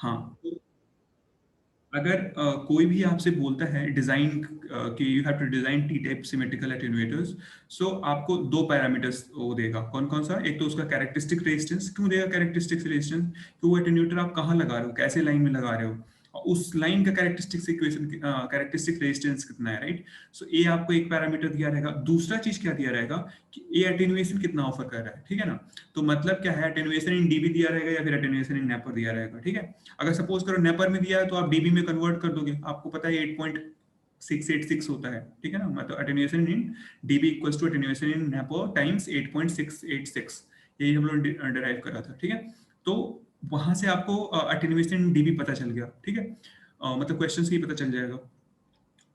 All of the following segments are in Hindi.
हाँ, तो अगर कोई भी आपसे बोलता है डिजाइन कि you have to design T type symmetrical attenuators, so आपको दो पैरामीटर्स वो देगा। कौन कौन सा? एक तो उसका कैरेक्टरिस्टिक रेजिस्टेंस। क्यों देगा कैरेक्टरिस्टिक रेजिस्टेंस? कि वो एटेन्यूएटर आप कहाँ लगा रहे हो, कैसे लाइन में लगा रहे हो, और उस लाइन का कैरेक्टरिस्टिक इक्वेशन, कैरेक्टरिस्टिक रेजिस्टेंस कितना है, राइट? सो ए आपको एक पैरामीटर दिया रहेगा। दूसरा चीज क्या दिया रहेगा कि ए एटेन्यूएशन कितना ऑफर कर रहा है, ठीक है ना? तो मतलब क्या है, एटेन्यूएशन इन डीबी दिया रहेगा या फिर एटेन्यूएशन इन नेपर दिया रहेगा, ठीक है? अगर सपोज करो नेपर में दिया है तो आप डीबी में कन्वर्ट कर दोगे, आपको पता है 8.686 होता है, ठीक है ना? मतलब attenuation in dB equals to attenuation in neper times 8.686, यही हम लोग डिराइव करा था, ठीक है? तो वहां से आपको अटेन्यूएशन इन डीबी पता चल गया, ठीक है? मतलब क्वेश्चन से ही पता चल जाएगा।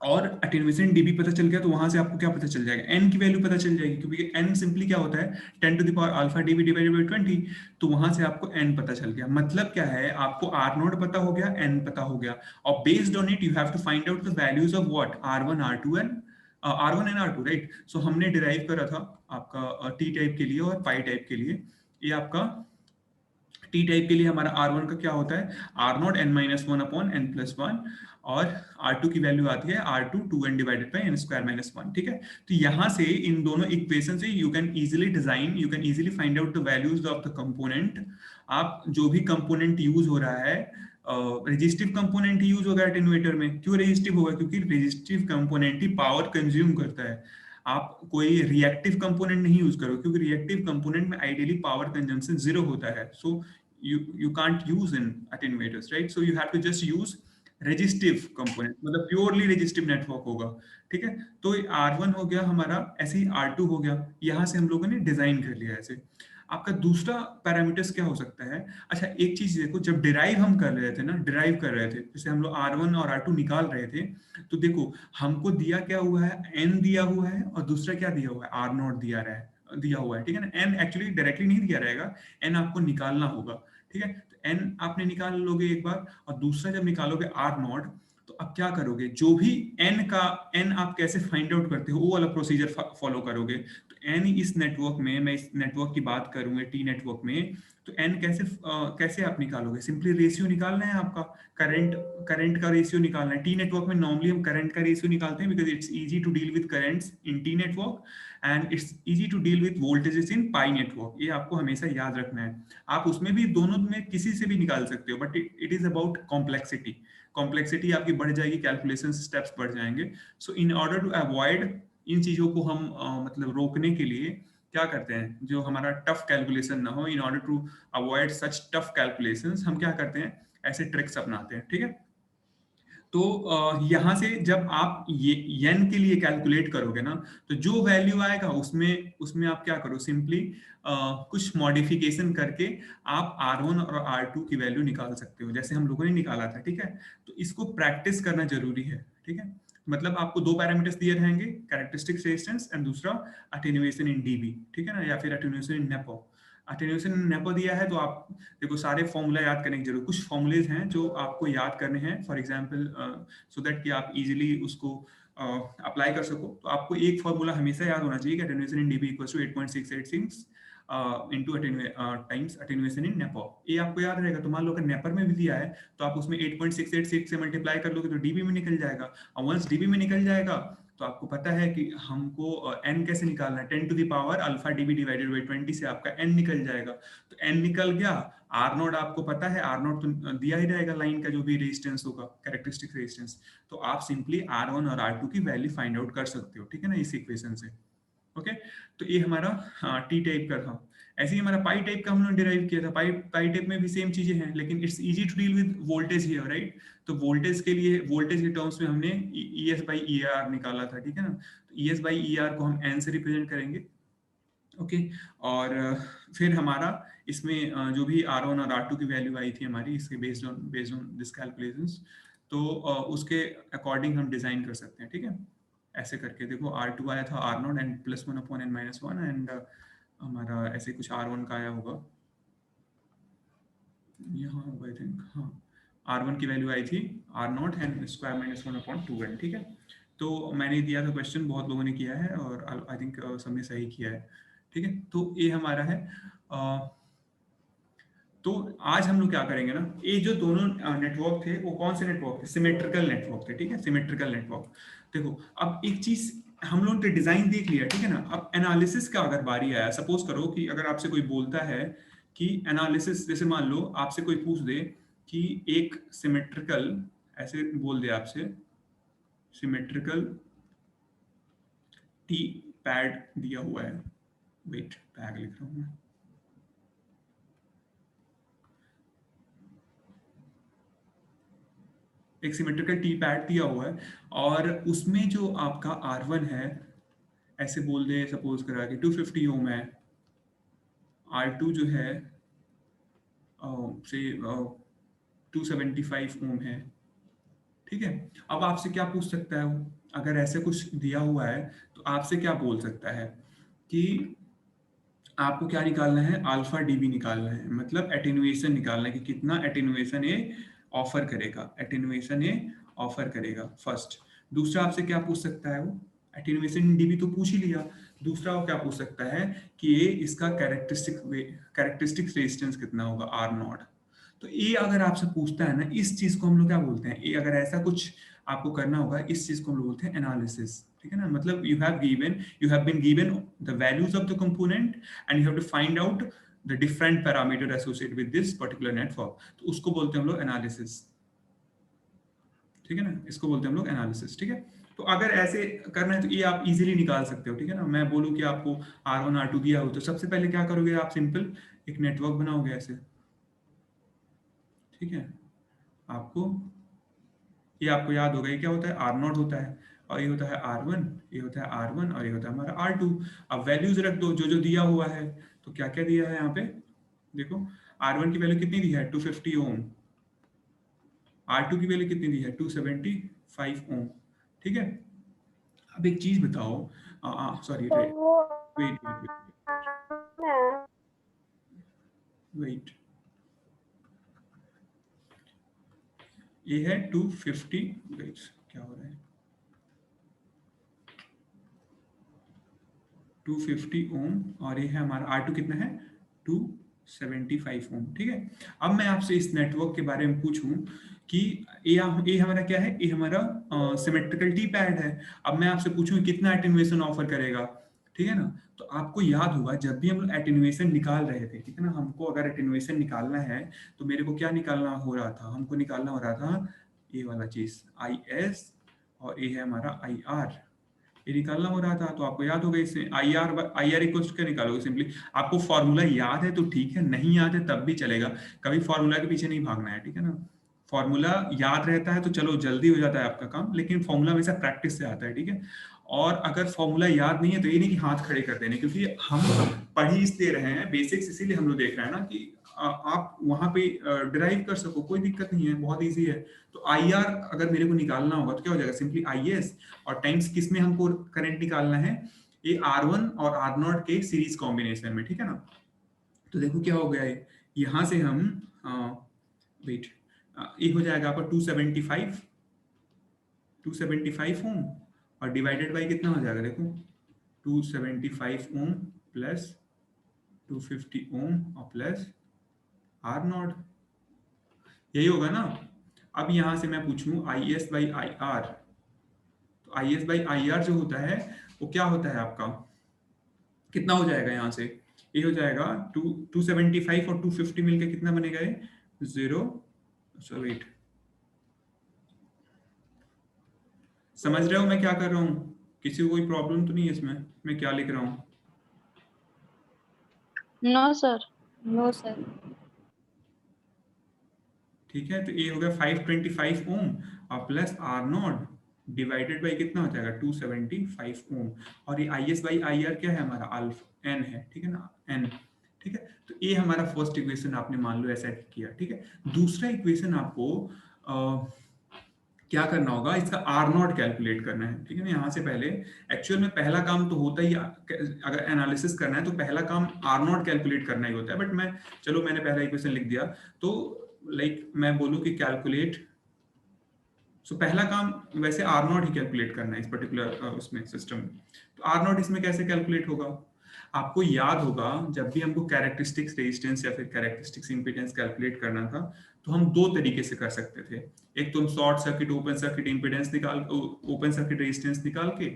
और अटेन्यूएशन डीबी पता चल गया तो वहां से आपको क्या पता चल जाएगा, एन की वैल्यू पता चल जाएगी, क्योंकि एन सिंपली क्या होता है, 10 to the power alpha dB divided by 20। तो वहां से आपको एन पता चल गया। मतलब क्या है, आपको आर नोट पता हो गया, एन पता हो गया, और based on it you have to find out the values of what, R one R two and R one and R two, right? So हमने डिराइव करा था आपका टी टाइप के लिए और पाई टाइप के लिए। ये आपका टी टाइप के लिए हमारा आर वन का क्या होता है, R naught N minus one upon N plus one, और आर टू की वैल्यू आती है R two two N divided by N square minus one, ठीक है? तो यहाँ से इन दोनों इक्वेशन से you can easily design, you can easily find out the values of the component. आप जो भी कंपोनेंट यूज हो रहा है, रेजिस्टिव कंपोनेंट ही यूज होगा एटेन्यूएटर में। क्यों रेजिस्टिव होगा? क्योंकि रेजिस्टिव कंपोनेंट ही पावर कंज्यूम करता है। आप कोई रिएक्टिव कंपोनेंट नहीं यूज करो, क्योंकि रिएक्टिव कंपोनेंट में आइडियली पावर कंजम्पशन जीरो होता है। सो you can't use in attenuators, right? So you have to just use resistive component, मतलब प्योरली रेजिस्टिव नेटवर्क होगा, ठीक है? तो R1 हो गया हमारा, ऐसे ही R2 हो गया। यहाँ से हम लोगों ने डिजाइन कर लिया ऐसे। आपका दूसरा पैरामीटर्स क्या हो सकता है? अच्छा, एक चीज देखो, जब डिराइव हम कर रहे थे ना, डिराइव कर रहे थे, जैसे हम लोग R1 और R2 निकाल रहे थे, तो देखो हमको दिया क्या हुआ है, n दिया हुआ है, और दूसरा क्या दिया हुआ है, R नॉट दिया हुआ है, ठीक है ना? n एक्चुअली डायरेक्टली नहीं दिया रहेगा, n आपको निकालना होगा, ठीक है? तो n आपने निकाल लोगे एक बार, और दूसरा जब निकालोगे R नॉट, तो अब क्या करोगे, जो भी n आप कैसे फाइंड आउट करते हो वो वाला प्रोसीजर फॉलो करोगे। तो n इस नेटवर्क में, मैं इस नेटवर्क की बात करूंगा टी नेटवर्क में, तो n कैसे आप निकालोगे? सिंपली रेशियो निकालना है आपका, करंट का रेशियो निकालना है। टी नेटवर्क में नॉर्मली हम करंट का रेशियो निकालते हैं, because it's easy to deal with currents in T network, and it's easy to deal with voltages in pi network. ये आपको हमेशा याद रखना है। आप उसमें भी, दोनों में किसी से भी निकाल सकते हो, but it is about complexity. Complexity आपकी बढ़ जाएगी, कैलकुलेशन स्टेप्स बढ़ जाएंगे। So in order to avoid इन चीजों को, हम मतलब रोकने के लिए क्या करते हैं, जो हमारा टफ कैलकुलेशन ना हो, in order to avoid such tough calculations, हम क्या करते हैं, ऐसे ट्रिक्स अपनाते हैं, ठीक है? तो यहाँ से जब आप ये येन के लिए कैलकुलेट करोगे ना, तो जो वैल्यू आएगा उसमें उसमें आप क्या करो, सिंपली कुछ मॉडिफिकेशन करके आप R1 और R2 की वैल्यू निकाल सकते हो, जैसे हम लोगों ने निकाला था, ठीक है? तो इसको प्रैक्टिस करना जरूरी है, ठीक है? मतलब आपको दो पैरामीटर्स दिए रहेंगे, कैरेक्टरिस्टिक रेजिस्टेंस एंड दूसरा अटेन्यूएशन इन डीबी, ठीक है ना? या फिर अटेन्यूएशन इन नेपो। अटेन्यूएशन इन नेपो दिया है तो आप देखो सारे फॉर्मूला याद करने की जरूरत, कुछ फॉर्मूलेज हैं जो आपको याद करने हैं, फॉर एग्जांपल सो दैट कि आप इजीली उसको अप्लाई कर सको। तो आपको एक फॉर्मूला हमेशा याद होना चाहिए कि attenuation in dB equals to 8.686 into times attenuation in neper. ये आपको याद रहेगा। तो मान लो अगर नेपर में भी दिया है तो आप उसमें 8.686 से मल्टीप्लाई कर लोगे तो डीबी में निकल जाएगा, और वंस डीबी में निकल जाएगा तो आपको पता है कि हमको n कैसे निकालना है, 10 to the power alpha dB divided by 20 से आपका n निकल जाएगा। तो n निकल गया, आर नोट आपको पता है, आर नोट तो दिया ही रहेगा लाइन का जो भी रेजिस्टेंस होगा, कैरेक्टरिस्टिक रेजिस्टेंस। तो आप सिंपली R1 और R2 की वैल्यू फाइंड आउट कर सकते हो, ठीक है ना, इस इक्वेशन से। ओके, तो ये हमारा टी टाइप का था। ऐसे ही हमारा पाई टाइप का हम लोग डिराइव किया था। पाई पाई टाइप में भी सेम चीजें हैं, लेकिन it's easy to deal with voltage here, right? तो वोल्टेज के लिए, वोल्टेज के टर्म्स में हमने E S by E R निकाला था, ठीक है ना? तो E S by E R को हम एन से रिप्रेजेंट करेंगे, ओके? और फिर हमारा इसमें जो भी R1 और R2 की वैल्यू आई थी हमारी, इसके बेस्ड ऑन दिस कैलकुलेशंस, तो उसके अकॉर्डिंग हम डिजाइन कर सकते हैं, ठीक है? ऐसे करके देखो, R2 आया था R naught and plus one upon N minus one, and हमारा ऐसे कुछ R1 का आया होगा, यहाँ होगा आई थिंक, हाँ। R1 की वैल्यू आई थी R naught and square minus one upon two N, ठीक है? तो मैंने दिया था क्वेश्चन, बहुत लोगों ने किया है, और आई थिंक सबने सही किया है, ठीक है? तो ये हमारा है तो आज हम लोग क्या करेंगे ना, ये जो दोनों नेटवर्क थे वो कौन से नेटवर्क थे, सिमेट्रिकल नेटवर्क थे, ठीक है, सिमेट्रिकल नेटवर्क। देखो अब एक चीज हम लोगों ने डिजाइन देख लिया, ठीक है ना, अब एनालिसिस का अगर बारी आया, सपोज करो कि अगर आपसे कोई बोलता है कि एनालिसिस, जैसे मान लो आपसे कोई पूछ दे कि एक सिमेट्रिकल, ऐसे बोल दे आपसे सिमेट्रिकल टी पैड दिया हुआ है, वेट पैड लिख रहा हूं मैं, एक सिमेट्रिकल टी पैड दिया हुआ है और उसमें जो आपका R1 है, ऐसे बोल दे सपोज करा कि 250 ओम है, R2 जो है से 275 ओम है, ठीक है। अब आपसे क्या पूछ सकता है वो, अगर ऐसे कुछ दिया हुआ है तो आपसे क्या बोल सकता है कि आपको क्या निकालना है, अल्फा डीबी निकालना है, मतलब एटेन्युएशन निकालना है कि कितना एटेन्युएशन ये ऑफर करेगा, एटेन्युएशन ये ऑफर करेगा फर्स्ट। दूसरा आपसे क्या पूछ सकता है वो, एटेन्युएशन डीबी तो पूछ ही लिया, दूसरा वो क्या पूछ सकता है कि ये इसका कैरेक्टरिस्टिक रेजिस्टेंस कितना होगा, आर नॉट। तो ये अगर आपसे पूछता है ना, इस चीज को हम लोग क्या बोलते हैं, ये अगर ऐसा कुछ आपको करना होगा, इस चीज को हम लोग बोलते हैं एनालिसिस, ठीक है ना। मतलब you have been given the values of the component and you have to find out the different parameter associated with this particular network, तो उसको बोलते हैं हम लोग एनालिसिस, ठीक है ना, इसको बोलते हैं हम लोग एनालिसिस, ठीक है। तो अगर ऐसे करना है तो ये आप इजीली निकाल सकते हो, ठीक है ना। मैं बोलूँ कि आपको R1 R2 दिया हो तो सबसे पहले क्या करोगे आप, सिंपल एक नेटवर्क बनाओगे ऐसे, ठीक है। आपको ये आपको याद होगा, ये क्या होता है, R0 होता है, और ये होता है R1, ये होता है R1 और ये होता है हमारा R2। अब वैल्यूज रख दो जो जो दिया हुआ है, तो क्या क्या दिया है यहाँ पे, देखो R1 की वैल्यू कितनी दी है, 250 ओम, R2 की वैल्यू कितनी दी है, 275 ओम, ठीक है। अब एक चीज बताओ, सॉरी तो वो वेट वेट वेट, ये है 250, वेट क्या हो रहा है, 250 ओम, और ये है हमारा R2 कितना है, 275 ओम, ठीक है। अब मैं आपसे इस नेटवर्क के बारे में पूछूं कि ये हमारा क्या है, ये हमारा सिमेट्रिकल टी पैड है। अब मैं आपसे पूछूं कितना एटेन्युएशन ऑफर करेगा, ठीक है ना। तो आपको याद होगा जब भी हम लोग एटेन्युएशन निकाल रहे थे, ठीक है ना, हमको अगर एटेन्युएशन निकालना है तो मेरे को क्या निकालना हो रहा था, हमको निकालना हो रहा था ये वाला चीज IS, और ये है हमारा IR, ये निकालना हो रहा था। तो आपको याद होगा इससे आई आर इक्वल क्या निकालोगे, सिंपली आपको फॉर्मूला याद है तो ठीक है, नहीं याद है तब भी चलेगा, कभी फॉर्मूला के पीछे नहीं भागना है, ठीक है ना। फॉर्मूला याद रहता है तो चलो जल्दी हो जाता है आपका काम, लेकिन फॉर्मूला हमेशा प्रैक्टिस से आता है, ठीक है। और अगर फॉर्मूला याद नहीं है तो ये नहीं कि हाथ खड़े कर देने, क्योंकि हम पढ़ ही इसलिए रहे हैं बेसिक्स, इसीलिए हम लोग देख रहे हैं ना कि आप वहां पे डिराइव कर सको, कोई दिक्कत नहीं है, बहुत ईजी है। तो आई आर अगर मेरे को निकालना होगा तो क्या हो जाएगा, सिंपली IS और टाइम्स किस में हमको करंट निकालना है, ये R1 और R0 के सीरीज कॉम्बिनेशन में, ठीक है ना। तो देखो क्या हो गया है, यहां से हम वेट, ये हो जाएगा आपका 275 ओम, और डिवाइडेड बाई कितना हो जाएगा, देखो 275 ओम प्लस 250 ओम और प्लस R0, यही होगा ना। अब यहां से मैं पूछूं IS बाई IR, तो IS बाई IR जो होता है वो क्या होता है आपका, कितना हो जाएगा यहाँ से, ये हो जाएगा 275 और 250 मिलके कितना बनेगा, ये 0, समझ रहे हो मैं क्या कर रहा हूँ, किसी को कोई प्रॉब्लम तो नहीं है इसमें मैं क्या लिख रहा हूँ। No sir. No sir. ठीक है, तो ये हो गया 525 ओम और प्लस R0 डिवाइडेड बाई कितना हो जाएगा 275 ओम, और ये IS बाई IR क्या है हमारा, अल्फा N है, ठीक है ना, N, ठीक है। तो ये हमारा फर्स्ट इक्वेशन आपने मान लो ऐसा किया, ठीक है। दूसरा इक्वेशन आपको क्या करना होगा, इसका R0 कैलकुलेट करना है, ठीक है ना। यहाँ से पहले एक्चुअल में पहला काम तो होता ही, अगर एनालिसिस करना है तो पहला काम R0 कैलकुलेट करना ही होता है, बट मैंने पहला इक्वेशन लिख दिया, तो लाइक मैं बोलूँ कि कैलकुलेट, सो पहला काम वैसे R0 ही कैलकुलेट करना है इस पर्टिकुलर उसमें सिस्टम में। तो R0 इसमें कैसे कैलकुलेट होगा, आपको याद होगा जब भी हमको कैरेक्टरिस्टिक्स रेजिस्टेंस या फिर कैरेक्टरिस्टिक्स इंपीडेंस कैलकुलेट करना था, तो हम दो तरीके से कर सकते थे। एक तो हम short circuit open circuit impedance निकाल, ओपन सर्किट रेजिस्टेंस निकाल के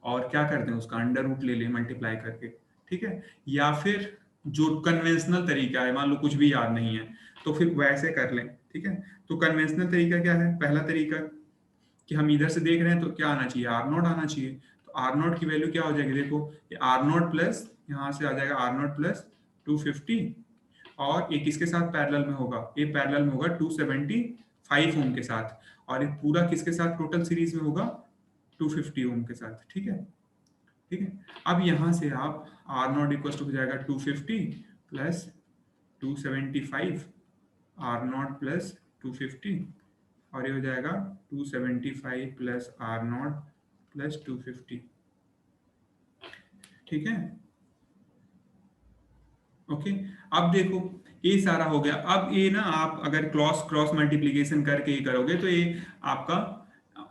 और क्या करते हैं उसका अंडर रूट ले लें मल्टीप्लाई करके, ठीक है। या फिर जो कन्वेंशनल तरीका है, मान लो कुछ भी याद नहीं है तो फिर वैसे कर लें, ठीक है। तो कन्वेंशनल तरीका क्या है, पहला तरीका कि हम इधर से देख रहे हैं तो क्या आना चाहिए, आर नॉट आना चाहिए। तो आर नॉट की वैल्यू क्या हो जाएगी, देखो आर नॉट प्लस यहाँ से आ जाएगा आर नॉट प्लस 250, और एक किसके साथ पैरेलल में होगा, ये पैरेलल में होगा 275 ओम के साथ, और एक पूरा किसके साथ टोटल सीरीज में होगा 250 ओम के साथ, ठीक है। ठीक है, अब यहां से आप आर नॉट इक्वल टू हो जाएगा 250 प्लस 275 आर नॉट प्लस 250, और ये हो जाएगा 275 प्लस आर नॉट प्लस 250, ठीक है। ओके, अब देखो ये सारा हो गया। अब ये ना आप अगर क्रॉस क्रॉस मल्टीप्लीकेशन करके ये करोगे तो ये आपका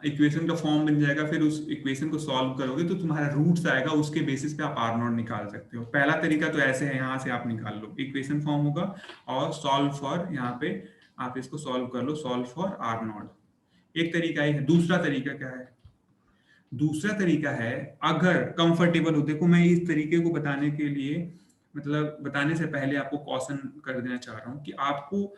इक्वेशन का फॉर्म बन जाएगा। फिर उस इक्वेशन को सॉल्व करोगे तो तुम्हारा रूट्स आएगा, उसके बेसिस पे आप आर नॉट निकाल सकते हो। पहला तरीका तो ऐसे है, यहाँ से आप निकाल लो, इक्वेशन फॉर्म होगा और सॉल्व फॉर, यहाँ पे आप इसको सॉल्व कर लो, सॉल्व फॉर आर नॉट। एक तरीका ये है। दूसरा तरीका क्या है, दूसरा तरीका है अगर कंफर्टेबल हो, देखो मैं इस तरीके को बताने के लिए, मतलब बताने से पहले आपको कॉशन कर देना चाह रहा हूं कि आपको,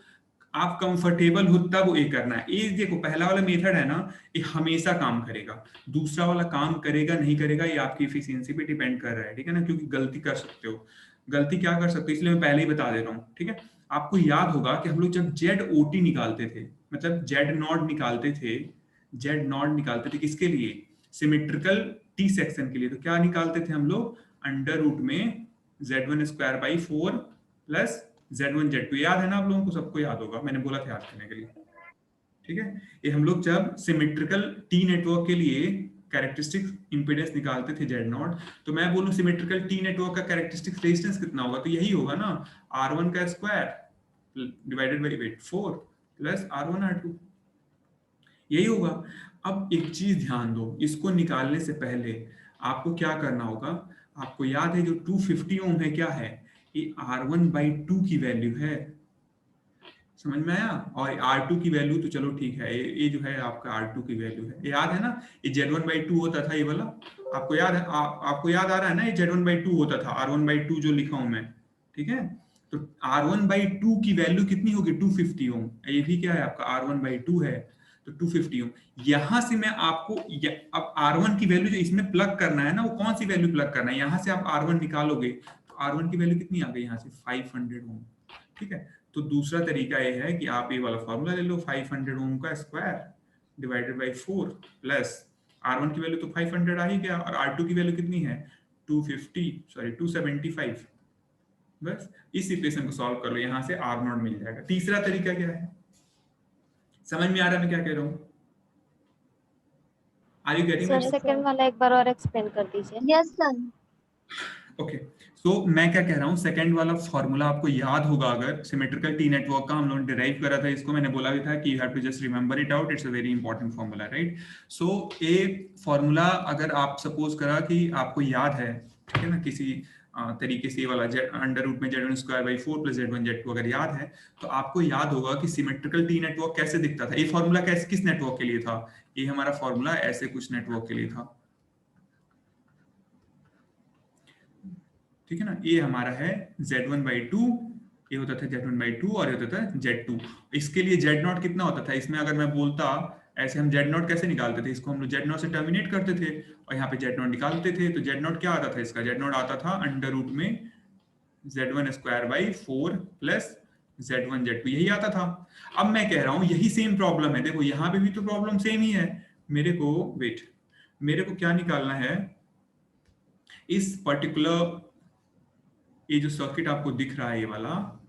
आप कंफर्टेबल हो तब ये करना है। ये देखो पहला वाला मेथड है ना, ये हमेशा काम करेगा, दूसरा वाला काम करेगा नहीं करेगा ये आपकी इफिशियंसी पे डिपेंड कर रहा है, ठीक है ना। क्योंकि गलती कर सकते हो, गलती क्या कर सकते हो, इसलिए मैं पहले ही बता दे रहा हूँ, ठीक है। आपको याद होगा कि हम लोग जब जेड ओटी निकालते थे, मतलब जेड नॉट निकालते थे, जेड नॉट निकालते थे किसके लिए, सिमेट्रिकल टी सेक्शन के लिए, तो क्या निकालते थे हम लोग, अंडर रूट में z1 square by 4 plus z1 z2। याद है ना आप लोगों को, सबको याद होगा, मैंने बोला था याद करने के लिए, ठीक है। ये हम लोग जब सिमेट्रिकल टी नेटवर्क के लिए कैरेक्टरिस्टिक इंपीडेंस निकालते थे जेड नॉट, तो मैं बोलूं सिमेट्रिकल टी नेटवर्क का कैरेक्टरिस्टिक रेजिस्टेंस कितना होगा, तो यही होगा ना, R1 का square divided by wait 4 plus R1 R2, यही होगा। अब एक चीज ध्यान दो, इसको निकालने से पहले आपको क्या करना होगा, आपको याद है जो 250 ओम है क्या है, ये R1/2 की वैल्यू है, समझ में आया। और R2 की वैल्यू तो चलो ठीक है, ये जो है आपका R2 की वैल्यू है, याद है ना, ये Z1/2 होता था ये वाला, आपको याद है, आपको याद आ रहा है ना, ये Z1/2 होता था, R1/2 जो लिखा हूं मैं, ठीक है। तो R1/2 की वैल्यू कितनी होगी, 250 ओम, ये भी क्या है आपका R1/2 है, तो 250 ओम। यहां से मैं आपको अब R1 की वैल्यू जो इसमें प्लग करना है ना, वो कौन सी वैल्यू प्लग करना है, यहां से आप R1 निकालोगे तो R1 की वैल्यू कितनी आ गई, यहाँ से 500 ओम, ठीक है। तो दूसरा तरीका ये है कि आप ये वाला फॉर्मूला ले लो, 500 ओम का square divided by 4 plus R1 की वैल्यू तो 500 आ ही गया, और R2 की वैल्यू कितनी है 275, बस इस इक्वेशन को सॉल्व कर लो, यहां से R नॉट मिल जाएगा। तीसरा तरीका क्या है, समझ में आ रहा है मैं क्या कह रहा हूं, are you getting sir it? Second वाला एक बार और एक्सप्लेन कर दीजिए। Yes sir. ओके, सो मैं क्या कह रहा हूँ, सेकंड वाला फॉर्मूला आपको याद होगा, अगर सिमेट्रिकल टी नेटवर्क का हम लोग डिराइव करा था इसको, मैंने बोला भी था कि you have to just remember it out, it's a very important formula, right. So ये फॉर्मूला अगर आप सपोज करा कि आपको याद है, ठीक है ना, किसी तरीके से ये वाला अंडर रूट में Z1 square by 4 plus Z1 Z2 अगर याद है, तो आपको याद होगा कि सिमेट्रिकल टी नेटवर्क कैसे दिखता था। ये फॉर्मूला कैसे, किस नेटवर्क के लिए था, ये हमारा फॉर्मूला ऐसे कुछ नेटवर्क के लिए था, ठीक है ना। ये हमारा है Z1/2, ये होता था Z1/2 और ये होता था Z2। इसके लिए Z0 कितना होता था, इसमें अगर मैं बोलता ऐसे, हम Z0 कैसे निकालते थे, इसको हम लोग Z0 से टर्मिनेट करते थे और यहाँ पे Z0 निकालते थे, तो Z0 क्या आता था इसका, Z0 आता था अंडर रूट में Z1 square by 4 plus Z1 Z2, यही आता था। अब मैं कह रहा हूँ यही सेम प्रॉब्लम है, देखो यहाँ पे भी तो प्रॉब्लम सेम ही है। मेरे को वेट, मेरे को क्या निकालना है, इस पर्टिकुलर, ये जो सर्किट आपको दिख रहा है ये वाला,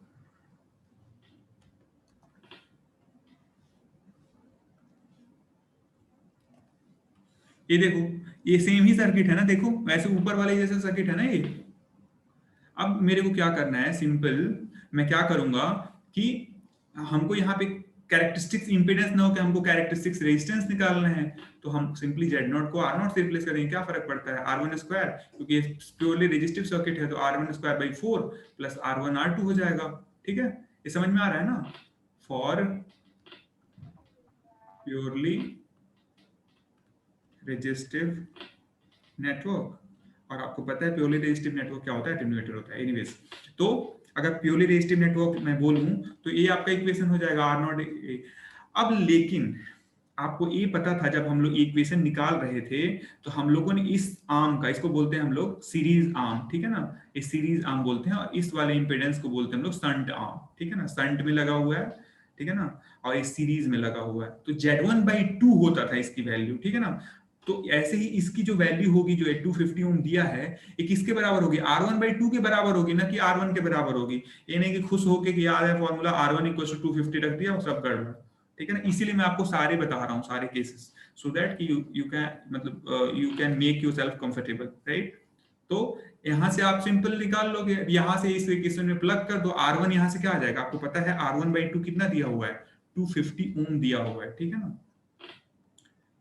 ये देखो ये सेम ही सर्किट है ना, देखो वैसे ऊपर वाले जैसे सर्किट है ना ये। अब मेरे को क्या करना है, सिंपल मैं क्या करूंगा कि हमको यहाँ पे कैरेक्टरिस्टिक्स इंपेडेंस ना हो कि हमको कैरेक्टरिस्टिक्स रेजिस्टेंस निकालना है, तो हम सिंपली जेड नॉट को आर नॉट से रिप्लेस करेंगे। क्या फर्क पड़ता है, आर वन स्क्वायर, क्योंकि प्योरली रेजिस्टिव सर्किट है तो R one square by 4 plus R one R two हो जाएगा। ठीक है, ये समझ में आ रहा है ना। फॉर प्योरली रेजिस्टिव नेटवर्क, और आपको पता है प्योरली रेजिस्टिव नेटवर्क क्या होता है, एटेन्यूएटर होता है। एनीवेज, तो अगर प्योरली रेजिस्टिव नेटवर्क मैं बोलूं तो ये आपका इक्वेशन हो जाएगा आर नॉट। अब लेकिन आपको ये पता था जब हम लोग इक्वेशन निकाल रहे थे तो हम लोगों ने इस आर्म का, इसको बोलते हैं हम लोग सीरीज आर्म, ठीक है ना, इस सीरीज आर्म बोलते हैं, और इस वाले इंपेडेंस को बोलते हैं हम लोग शंट आर्म, ठीक है ना, शंट में लगा हुआ है, ठीक है ना, और इस सीरीज में लगा हुआ है। तो Z1/2 होता था इसकी वैल्यू, ठीक है ना। तो ऐसे ही इसकी जो वैल्यू होगी जो 250 ओम दिया है, ये किसके बराबर होगी, R1/2 के बराबर होगी, ना कि R1 के बराबर होगी। ये नहीं कि खुश होके कि याद है फॉर्मूला R1 = 250 रख दिया और सब गड़बड़, ठीक है ना। इसीलिए मैं आपको सारे बता रहा हूँ, सारे केसेस, सो दैट कि यू कैन मतलब you can make yourself comfortable, right. तो यहाँ से आप सिंपल निकाल लोगे, यहाँ से इस इक्वेशन में प्लग कर दो, R1 यहाँ से क्या आ जाएगा, आपको पता है R1/2 कितना दिया हुआ है, 250 ओम दिया हुआ है, ठीक है ना।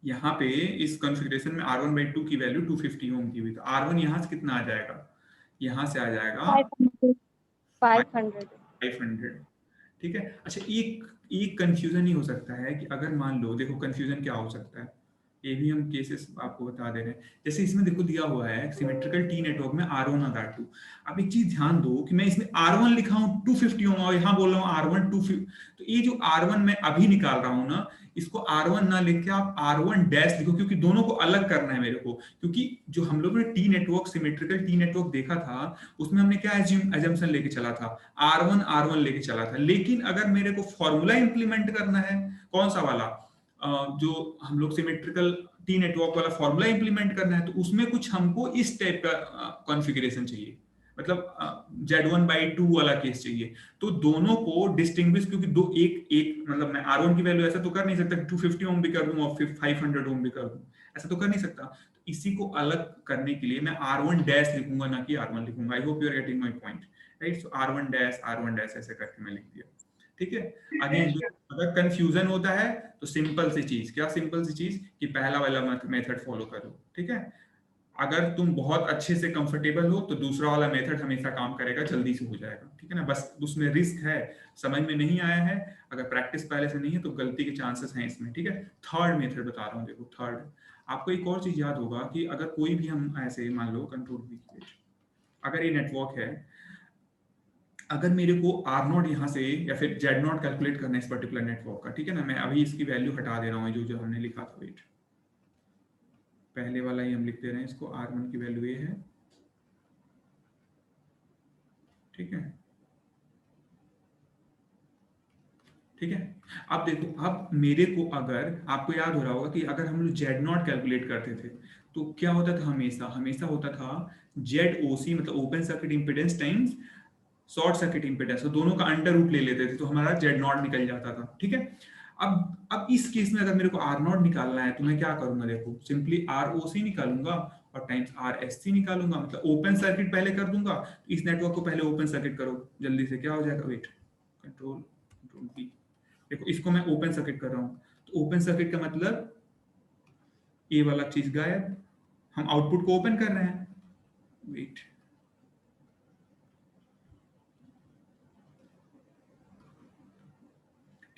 यहाँ पे इस कॉन्फ़िगरेशन में R1/2 की वैल्यू 250 ओम की हुई, तो R1 यहाँ से कितना आ जाएगा, यहाँ से आ जाएगा 500। 500, ठीक है। अच्छा, एक एक कंफ्यूजन ही हो सकता है कि अगर मान लो, देखो कंफ्यूजन क्या हो सकता है, ये भी हम केसेस आपको बता दे रहे हैं। जैसे इसमें देखो दिया हुआ है सिमेट्रिकल टी नेटवर्क में R1 और R2। अब एक चीज ध्यान दो कि मैं इसमें R1 लिखा हूं 250 ओम और यहाँ बोल रहा हूँ R1 250, तो ये जो R1 मैं अभी निकाल रहा हूँ ना, इसको R1 ना लिख के आप R1 डैश लिखो, क्योंकि दोनों को अलग करना है मेरे को। क्योंकि जो हम लोगों ने T network, symmetrical T network देखा था, उसमें हमने क्या एजम्पशन लेके चला था, R1 लेके चला था। लेकिन अगर मेरे को फॉर्मूला इंप्लीमेंट करना है, कौन सा वाला, जो हम लोग सिमेट्रिकल टी नेटवर्क वाला फॉर्मूला इंप्लीमेंट करना है, तो उसमें कुछ हमको इस टाइप का कॉन्फ़िगरेशन चाहिए, मतलब Z1/2 वाला केस चाहिए। तो दोनों को डिस्टिंग्विश, क्योंकि दो एक एक मतलब मैं R1 की वैल्यू ऐसा तो कर नहीं सकता 250 ओम भी कर दूं और फिर 500 ओम भी कर दूं, ऐसा तो कर नहीं सकता। तो इसी को अलग करने के लिए मैं R1 डैश लिखूंगा, ना कि R1 लिखूंगा। I hope you are getting my point, right. So R1 dash ऐसे करके मैं लिख दिया, ठीक है। अगेन, अगर कंफ्यूजन होता है तो सिंपल सी चीज, क्या सिंपल सी चीज, कि पहला वाला मेथड फॉलो करो, ठीक है। अगर तुम बहुत अच्छे से कंफर्टेबल हो तो दूसरा वाला मेथड हमेशा काम करेगा, जल्दी से हो जाएगा, ठीक है ना। बस उसमें रिस्क है, समझ में नहीं आया है, अगर प्रैक्टिस पहले से नहीं है तो गलती के चांसेस हैं इसमें, ठीक है। थर्ड मेथड बता रहा हूँ, देखो थर्ड, आपको एक और चीज याद होगा कि अगर कोई भी हम ऐसे मान लो कंट्रोल, अगर ये नेटवर्क है, अगर मेरे को आर नॉट यहाँ से या फिर जेड नॉट कैलकुलेट करना है इस पर्टिकुलर नेटवर्क का, ठीक है ना, मैं अभी इसकी वैल्यू हटा दे रहा हूँ, जो जो हमने लिखा था, वेट, पहले वाला ही हम लिख दे रहे हैं इसको, R1 की वैल्यू ये है, ठीक है, ठीक है। अब देखो, अब मेरे को, अगर आपको याद हो रहा होगा कि अगर हम लोग जेड नॉट कैलकुलेट करते थे तो क्या होता था, हमेशा हमेशा होता था ZOC, मतलब open circuit impedance times short circuit impedance, तो दोनों का अंडर रूट ले लेते थे, तो हमारा जेड नॉट निकल जाता था, ठीक है। अब इस केस में अगर मेरे को आर नॉट निकालना है तो मैं क्या करूंगा, देखो सिंपली ROC निकालूंगा और टाइम्स RSC निकालूंगा, मतलब ओपन सर्किट पहले कर दूंगा। तो इस नेटवर्क को पहले ओपन सर्किट करो जल्दी से, क्या हो जाएगा, वेट, कंट्रोल कंट्रोल P, देखो इसको मैं ओपन सर्किट कर रहा हूं, तो ओपन सर्किट का मतलब ये वाला चीज गायब, हम आउटपुट को ओपन कर रहे हैं, वेट,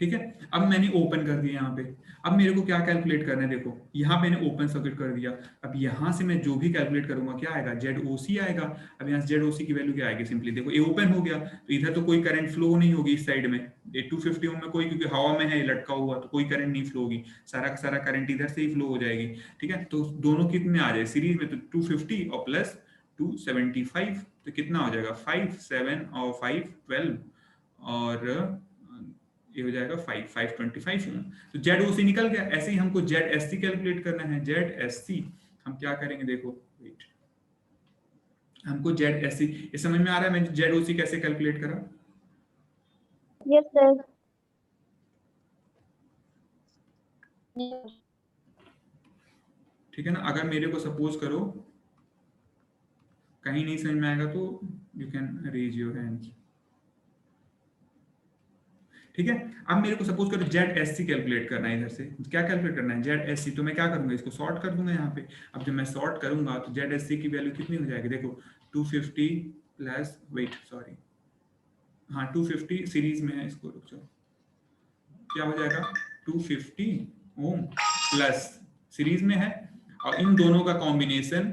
ठीक है। अब मैंने ओपन कर दिया यहाँ पे, अब मेरे को क्या कैलकुलेट करना है, देखो यहाँ पे मैंने ओपन सर्किट कर दिया, अब यहाँ से मैं जो भी कैलकुलेट करूंगा क्या आएगा, ZOC आएगा। अब यहाँ से ZOC की वैल्यू क्या आएगी, सिंपली देखो ये ओपन हो गया, तो इधर तो कोई करंट फ्लो नहीं होगी इस साइड में, ये 250 ओम में कोई, क्योंकि हवा में है लटका हुआ, तो कोई करंट नहीं फ्लो होगी, सारा का सारा करंट इधर से ही फ्लो हो जाएगी, ठीक है। तो दोनों कितने आ जाए सीरीज में, तो 250 और प्लस 275, तो कितना हो जाएगा, 5 7 और 5 12, और ये हो जाएगा 525 ओम। तो ZOC निकल गया। ऐसे ही हमको ZSC कैलकुलेट करना है, ZSC हम क्या करेंगे, देखो वेट, हमको ZSC, ये समझ में आ रहा है मैं ZOC कैसे कैलकुलेट करा, यस सर। ठीक है ना। अगर मेरे को सपोज करो कहीं नहीं समझ में आएगा तो you can raise your hands, ठीक है। अब मेरे को सपोज करो जेड एस सी कैलकुलेट करना है, इधर से क्या कैलकुलेट करना है, जेड एस सी। तो मैं क्या करूंगा, इसको सॉर्ट कर दूंगा यहाँ पे। अब जब मैं सॉर्ट करूंगा तो जेड एस सी की वैल्यू कितनी हो जाएगी, देखो 250 प्लस, वेट सॉरी, हाँ 250 सीरीज में है, इसको रुक जाओ, क्या हो जाएगा 250 ओम प्लस सीरीज में है, और इन दोनों का कॉम्बिनेशन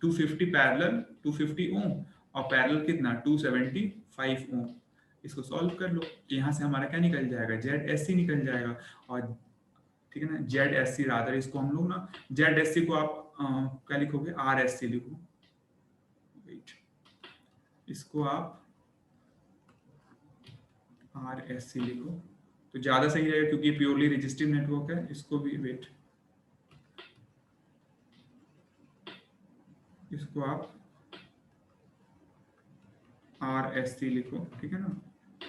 250 पैरेलल 250 ओम, और पैरेलल कितना 275 ओम। इसको सॉल्व कर लो, यहाँ से हमारा क्या निकल जाएगा, जेड एस सी निकल जाएगा। और ठीक है ना, जेड एस सी रादर, इसको हम लोग ना जेड एस सी को आप क्या लिखोगे, आर एस सी लिखो, वेट, इसको आप आर एस सी लिखो तो ज्यादा सही रहेगा, क्योंकि ये प्योरली रजिस्टिव नेटवर्क है। इसको भी वेट, इसको आप आर एस सी लिखो, ठीक है ना।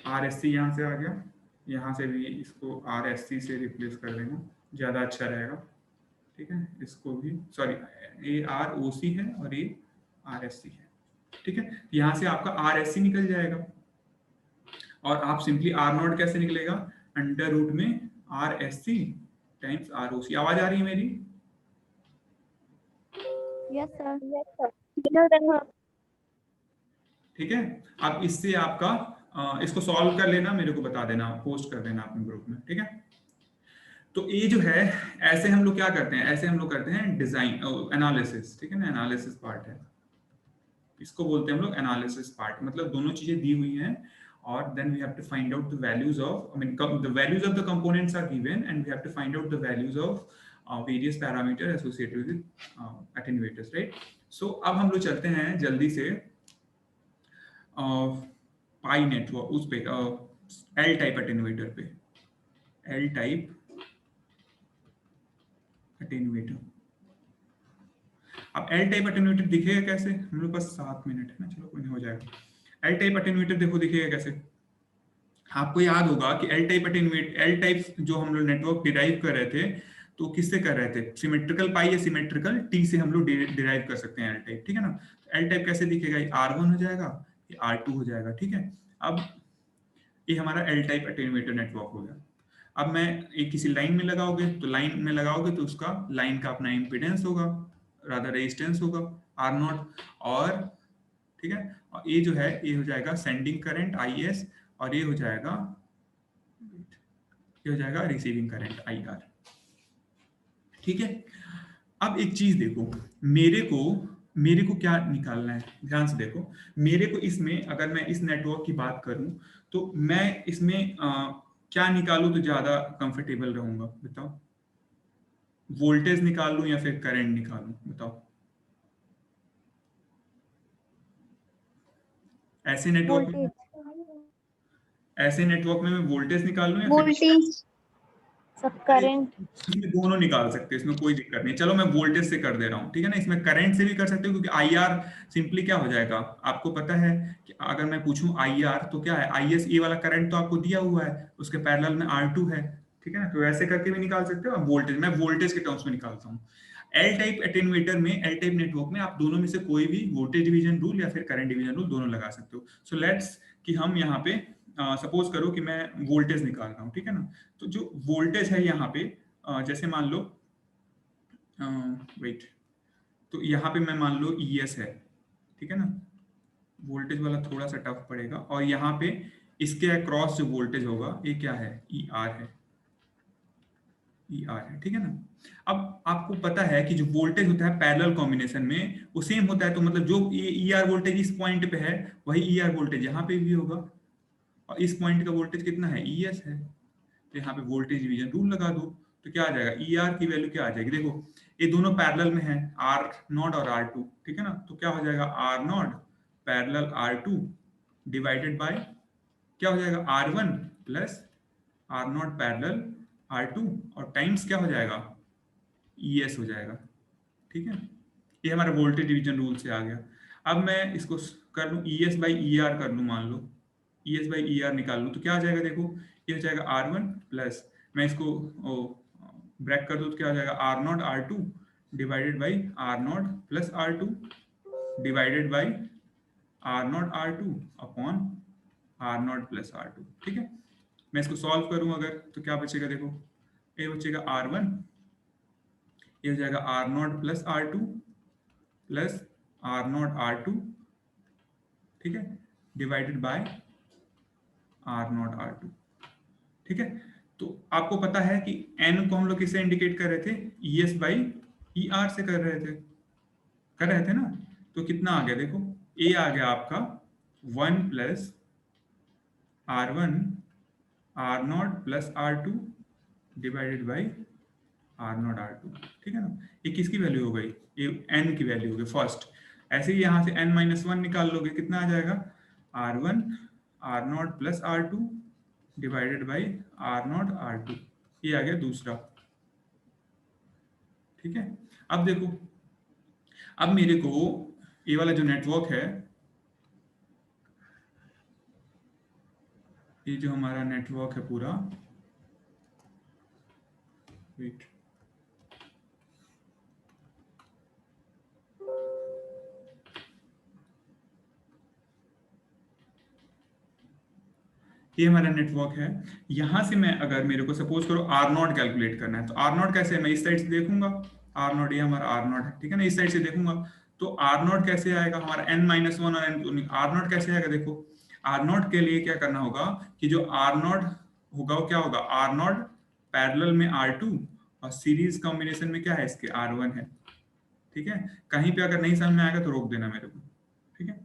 आर एस सी यहाँ से आ गया, यहाँ से भी इसको आर एस सी से रिप्लेस कर देना, ज़्यादा अच्छा रहेगा। ठीक है, इसको भी सॉरी, ये आर ओ सी है और ये आर एस सी है। ठीक है, यहाँ से आपका आर एस सी निकल जाएगा, और आप सिंपली आर नॉट कैसे निकलेगा, अंडर रूट में R S C times R O C. आवाज आ रही है मेरी? Yes, sir. Yes, sir. ठीक है, अब इससे आपका इसको सॉल्व कर लेना, मेरे को बता देना, पोस्ट कर देना अपने ग्रुप में। ठीक है, तो ये जो है, ऐसे हम लोग क्या करते हैं, ऐसे हम लोग करते हैं डिजाइन एनालिसिस। ठीक है ना, एनालिसिस पार्ट है, इसको बोलते हैं हम लोग एनालिसिस पार्ट। मतलब दोनों चीजें दी हुई हैं, और then we have to find out the values of, I mean the values of the components are given, and we have to find out the values of various parameter associated with attenuators, right. So अब हम लोग चलते हैं जल्दी से पाई नेटवर्क उस पे, एल टाइप अटेन्यूएटर पे, एल टाइप अटेन्यूएटर। अब एल टाइप अटेन्यूएटर दिखेगा कैसे, हम लोग पास 7 मिनट है ना, चलो कोई नहीं, हो जाएगा। एल टाइप अटेन्यूएटर देखो दिखेगा कैसे, आपको याद होगा कि L type attenuator, L type जो हम लोग नेटवर्क डिराइव कर रहे थे, तो किससे कर रहे थे, सिमेट्रिकल पाई या सिमेट्रिकल टी से हम लोग डिराइव कर सकते हैं एल टाइप। ठीक है ना, एल टाइप कैसे दिखेगा, ये R1 हो जाएगा, ये R2 हो जाएगा। ठीक है, अब ये हमारा एल टाइप अटेन्यूएटर नेटवर्क हो गया। अब मैं एक किसी लाइन में लगाओगे, तो लाइन में लगाओगे तो उसका लाइन का अपना इम्पीडेंस होगा, रादर रेजिस्टेंस होगा आर नॉट, और ठीक है, और ये जो है ये हो जाएगा सेंडिंग करंट आई एस, और ये हो जाएगा रिसीविंग करंट आई आर। ठीक है, अब एक चीज देखो, मेरे को क्या निकालना है, ध्यान से देखो। मेरे को इसमें, अगर मैं इस नेटवर्क की बात करूं, तो मैं इसमें क्या निकालूं तो ज्यादा कंफर्टेबल रहूंगा, बताओ। वोल्टेज निकालूं या फिर करंट निकालूं, बताओ। ऐसे नेटवर्क में, Voltage. ऐसे नेटवर्क में मैं वोल्टेज निकालूं या फिर, Voltage. सब करंट। इसमें दोनों निकाल सकते हैं, इसमें कोई दिक्कत नहीं। चलो मैं वोल्टेज से कर दे रहा हूँ, ठीक है ना। इसमें करंट से भी कर सकते हो, क्योंकि आई आर सिंपली क्या हो जाएगा, आपको पता है कि अगर मैं पूछूं आई आर तो क्या है, आई एस, ये वाला करंट तो आपको दिया हुआ है, उसके पैरेलल में R2 है। ठीक है ना, तो ऐसे करके भी निकाल सकते हो। वोल्टेज, मैं वोल्टेज के टर्म्स में निकालता हूँ। एल टाइप अटेन्यूएटर में, एल टाइप नेटवर्क में आप दोनों में से कोई भी वोल्टेज डिवीजन रूल या फिर करंट डिवीजन रूल दोनों लगा सकते हो। सो लेट्स कि हम यहाँ पे सपोज करो कि मैं वोल्टेज निकाल रहा हूँ, ठीक है ना। तो जो वोल्टेज है यहाँ पे, जैसे मान लो, वेट, तो यहाँ पे मैं मान लो ES है, ठीक है ना। वोल्टेज वाला थोड़ा सा टफ पड़ेगा, और यहाँ पे इसके अक्रॉस जो वोल्टेज होगा ये क्या है, ER है, ER है, ठीक है ना। अब आपको पता है कि जो वोल्टेज होता है पैरेलल कॉम्बिनेशन में वो सेम होता है, तो मतलब जो ये ER वोल्टेज इस पॉइंट पे है, वही ER वोल्टेज यहाँ पे भी होगा, और इस पॉइंट का वोल्टेज कितना है, ES है। तो यहाँ पे वोल्टेज डिवीजन रूल लगा दो, तो क्या आ जाएगा, ER की वैल्यू क्या आ जाएगी, देखो ये दोनों पैरेलल में है, R0 और R2, ठीक है ना। तो क्या हो जाएगा, R0 parallel R2 divided by क्या हो जाएगा, R1 plus R0 parallel R2, और टाइम्स क्या हो जाएगा, ES हो जाएगा। ठीक है, ये हमारा वोल्टेज डिवीजन रूल से आ गया। अब मैं इसको कर लूँ ES बाई ER कर लूँ, मान लो ES बाई ER निकाल लूँ, तो क्या आ जाएगा, देखो ये हो जाएगा R1 प्लस, मैं इसको ब्रैक कर दूँ तो क्या हो जाएगा, R0 R2 divided by R0 plus R2 divided by R0 R2 upon R0 plus R2। ठीक है, मैं इसको सॉल्व करूं अगर, तो क्या बचेगा देखो, ये बचेगा R1, ये हो जाएगा R0 plus R2 plus R0 R2, ठीक है, डिवाइडेड बाय R0 R2, ठीक है। तो आपको पता है कि n को हम लोग किससे इंडिकेट कर रहे थे, ES बाई ER से कर रहे थे ना। तो कितना आ गया देखो, A आ गया आपका 1 plus R1 R0 plus R2 divided by R0 R2, ठीक है ना। ये किसकी वैल्यू हो गई, ये n की वैल्यू हो गई फर्स्ट। ऐसे ही यहाँ से n-1 निकाल लोगे, कितना आ जाएगा, R1 R0 plus R2 divided by R0 R2, ये आ गया दूसरा, ठीक है। अब देखो, अब मेरे को ये वाला जो नेटवर्क है, ये जो हमारा नेटवर्क है पूरा, वेट, ये हमारा नेटवर्क है। यहां से मैं अगर मेरे को सपोज करो R0 कैलकुलेट करना है, तो R0 कैसे, मैं इस साइड से देखूंगा, R0 ये हमारा R0 है, ठीक है ना, इस साइड से देखूंगा। तो R0 कैसे आएगा, हमारा n-1 और n, R0 कैसे आएगा देखो, R0 के लिए क्या करना होगा कि जो R0 होगा वो क्या होगा, R0 पैरेलल में R2 और सीरीज कॉम्बिनेशन में क्या है इसके, R1 है, ठीक है। कहीं पे अगर नहीं समझ में आएगा तो रोक देना मेरे को, ठीक है।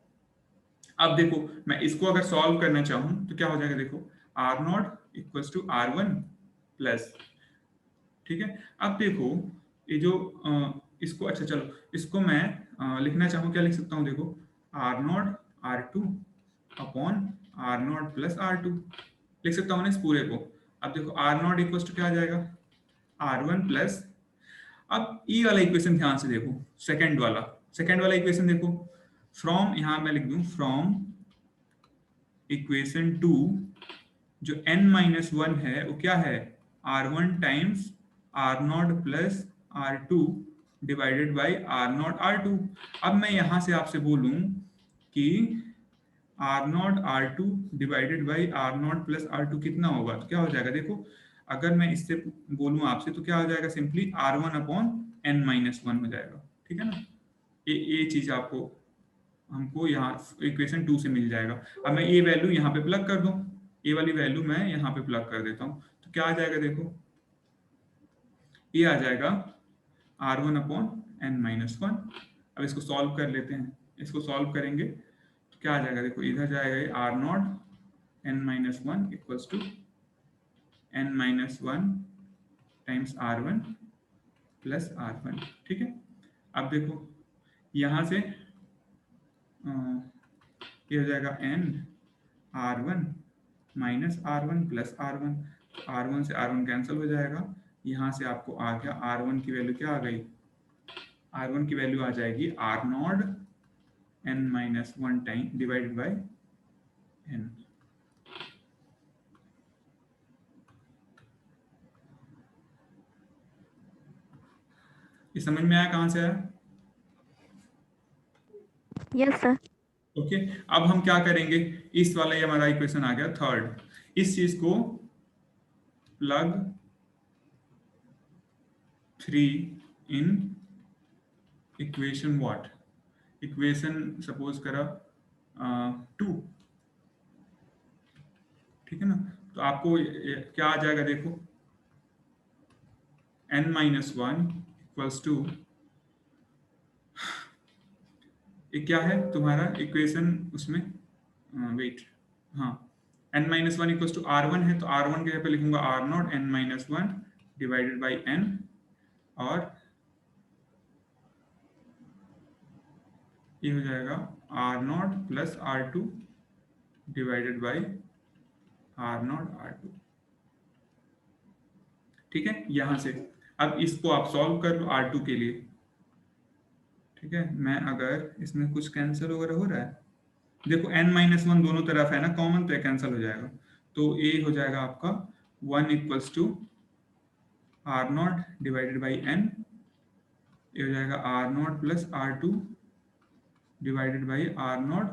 अब देखो, मैं इसको अगर सॉल्व करना चाहूं तो क्या हो जाएगा देखो, R0 equals to R1 plus, ठीक है। अब देखो ये जो इसको, अच्छा चलो इसको मैं लिखना चाहूँ, क्या लिख सकता हूँ देखो, R0 R2 upon R0 plus R2 लिख सकता हूँ ना इस पूरे को। अब देखो R0 इक्वल्स टू क्या आ जाएगा, R1 प्लस, अब ई वाला इक्वेशन ध्यान से देखो, सेकंड वाला इक्वेशन देखो, फ्रॉम, यहां मैं लिख दूं फ्रॉम इक्वेशन 2, जो n-1 है वो क्या है, R1 times R0 plus R2 divided by R0 R2। अब मैं यहां से आपसे बोलूं कि R0 R2 divided by R0 plus R2 कितना होगा, तो क्या हो जाएगा देखो, अगर मैं इससे बोलूं आपसे तो क्या हो जाएगा, सिंपली R1 अपॉन n-1 हो जाएगा, ठीक है ना। ये चीज आपको, हमको यहाँ इक्वेशन 2 से मिल जाएगा। अब मैं ये वैल्यू यहाँ पे प्लग कर दूं, ये वाली वैल्यू मैं यहाँ पे प्लग कर देता हूँ, तो क्या आ जाएगा देखो, ये आ जाएगा R1 अपॉन n-1। अब इसको सॉल्व कर लेते हैं, इसको सॉल्व करेंगे तो क्या आ जाएगा देखो, इधर जाएगा ये R0 n-1 equals to n-1 times R1 plus R1, ठीक है। अब देखो यहाँ से ये हो जाएगा n R1 minus R1 plus R1, R1 से R1 कैंसिल हो जाएगा, यहाँ से आपको आ गया R1 की वैल्यू क्या आ गई, R1 की वैल्यू आ जाएगी R0 n-1 time divided by n। ये समझ में आया, कहां से आया, यस सर। ओके। अब हम क्या करेंगे, इस वाला ये हमारा इक्वेशन आ गया थर्ड, इस चीज को plug 3 in equation what, equation suppose करा 2, ठीक है ना। तो आपको क्या आ जाएगा देखो, n-1 इक्वल्स टू, ये क्या है तुम्हारा इक्वेशन उसमें, वेट, हाँ, n-1 इक्वल्स टू R1 है, तो R1 के यहाँ पे लिखूंगा R0 n-1 divided by n, और ये हो जाएगा R0 plus R2 divided by R0 R2, ठीक है। यहां से अब इसको आप सॉल्व कर लो R2 के लिए, ठीक है। मैं अगर इसमें कुछ कैंसिल वगैरह हो रहा है, देखो n-1 दोनों तरफ है ना कॉमन, तो कैंसिल हो जाएगा, तो ये हो जाएगा आपका 1 equals to R0 divided by n, ये हो जाएगा R0 plus R2 divided by R0